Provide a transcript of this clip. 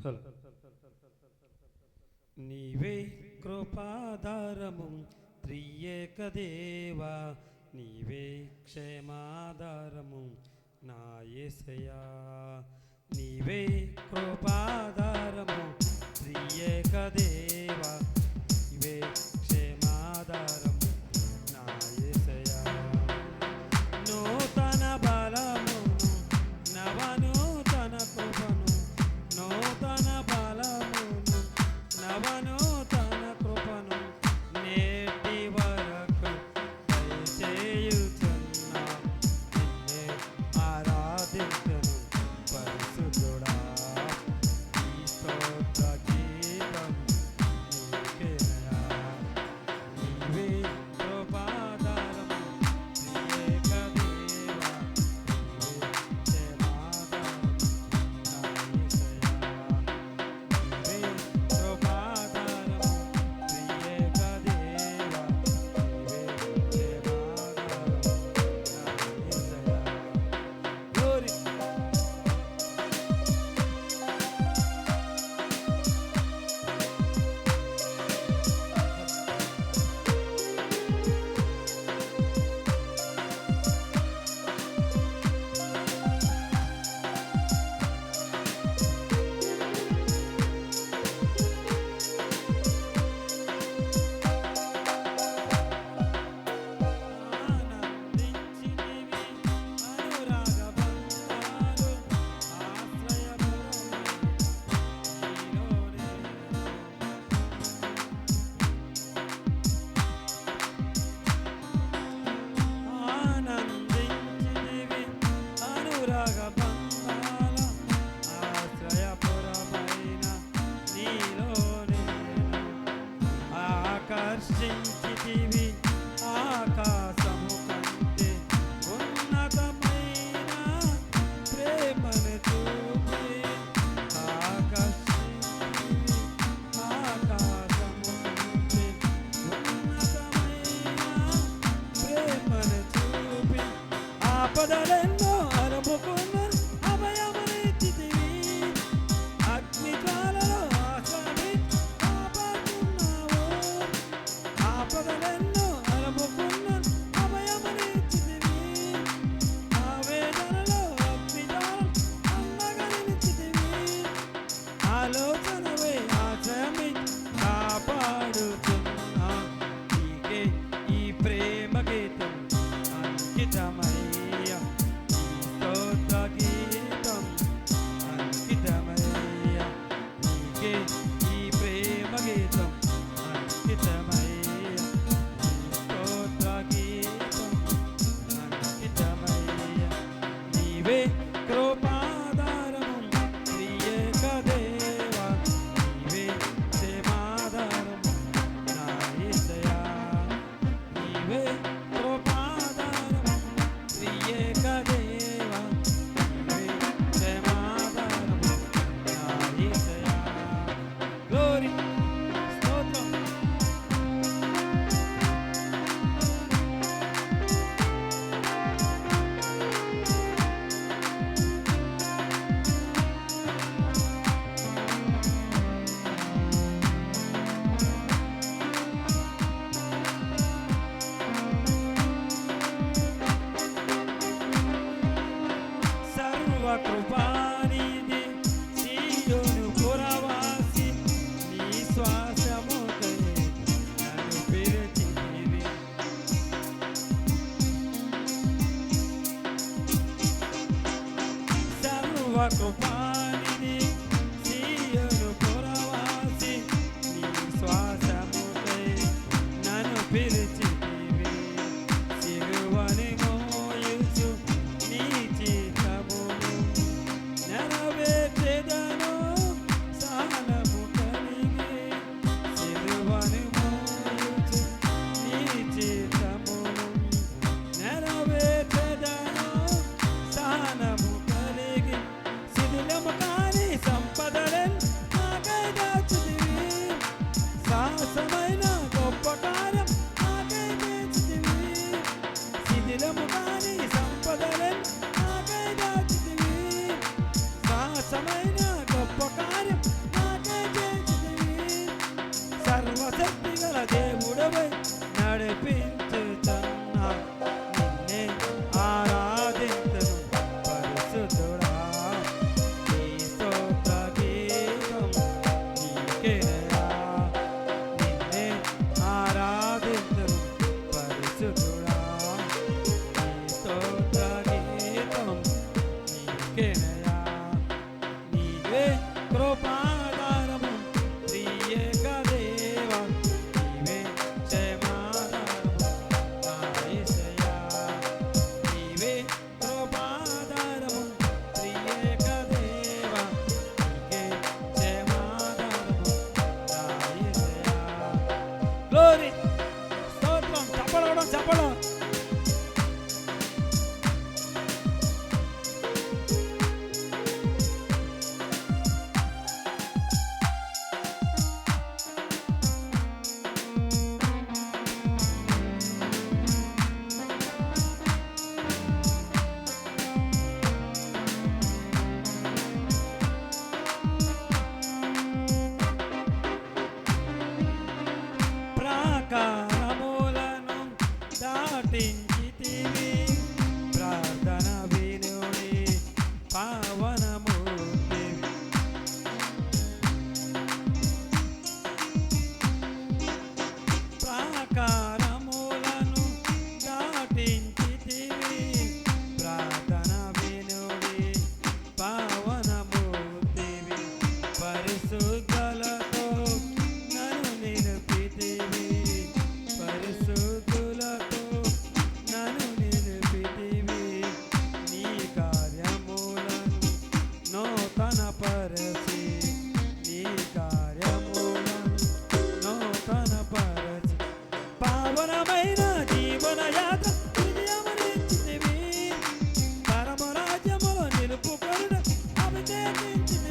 Hello. నీవే కృపాధారము త్రియేక దేవా, నీవే క్షేమాధారము నా యేసయ్యా. నీవే కృపాధారము త్రియేక దేవా, నీవే క్షేమాధారము నా యేసయ్యా. నూతన బలమును నవనూతన కృపను, నూతన బలమును నవనూతన కృపను నేటి వరకు దయచేయుచున్నా. నిన్నే ఆరాధించెను పరిశుద్ధుడా, ఈ స్తోత్ర గీతం నీకేనయా. నీవే కృపాధారము త్రియేక దేవా, నీవే క్షేమాధారము నా యేసయ్యా. నీవే కృపాధారము త్రియేక దేవా, నీవే క్షేమాధారము నా యేసయ్యా. Glory. ఆనందించితివి అనురాగ బంధాలు, ఆశ్రయపురమై నీలోనే. ఆనందించితివి అనురాగ బంధాల, ఆశ్రయపురమైన నీలోనే. ఆకర్షించితివి ఆకాశము కంటే ఉన్నతమైన ప్రేమను చూపి, ఆకర్షించితివి ఆకాశము కంటే ఉన్నతమైన ప్రేమను చూపి, ఆపదలెన్నో అరుముకున్న అభయమునిచ్చితివి. అగ్ని జ్వాలలో ఆశ్రమి కాపాడుతున్నావు. ఆపదలెన్నో అరుముకున్న అభయమునిచ్చితివి. ఆవేదనలో అగ్ని జ్వాల అన్నగా నిలిచితివి. ఆలోచనవే ఆశ్రయమి కాపాడుతున్నా. నీకే ఈ ప్రేమ గీతం అంకితమయ్యా, ఈ స్తోత్ర గీతం అంకితమయ్యా. నీకే ఈ ప్రేమ గీతం అంకితమయ్యా, ఈ స్తోత్ర గీతం అంకితమయ్యా. నీవే కృపాధారము త్రియేక దేవా, నీవే క్షేమాధారము నా యేసయ్యా. నీవే కృపాధారము త్రియేక దేవా, నీవే క్షేమాధారము నా యేసయ్యా. Glory. స్తోత్రం. సర్వకృపానిధి సీయోను పురవాసి, నీ శ్వాసముకై నన్ను పిలిచితివి. సర్వకృపానిధి సీయోను పురవాసి, నీ శ్వాసముకై నన్ను పిలిచితివి. సిలువని మోయుచు నీ చిత్తమును నెరవేర్చెదను సహనము కలిగి. సిలువని మోయుచు నీ చిత్తమును నెరవేర్చెదను సహనము కలిగి. శిథిలము కాని సంపదలెన్ నాకై దాచితివి. సాహసమైన గొప్ప కార్యం నాకై చేసితివి. శిథిలము కాని సంపదలెన్ నాకై దాచితివి. సాహసమైన గొప్ప కార్యం కృపాధారము త్రియేక దేవా నీవే క్షేమాధారము నా యేసయ్యా నీవే కృపాధారము త్రియేక దేవా నీకే క్షేమాధారము నా యేసయ్యా గ్లోరీ స్తోత్రం చప్పడం ప్రాకారములను దాటించితివి ప్రార్థన వినుడి పావనమూర్తివి ప్రాకారములను దాటించితివి ప్రార్థన వినుడి పావనమూర్తివి పరిశుద్ధులతో నన్ను నిలిపితివి పరిశుద్ధులతో నన్ను నిలిపితివి నీ కార్యములను నూతన పరచి నీ కార్యములను నూతన పరచి పావనమైన జీవన యాత్ర విజయమనిచ్చితివి పరమరాజ్యములో నిలుపుకొనుట అభిషేకించితివి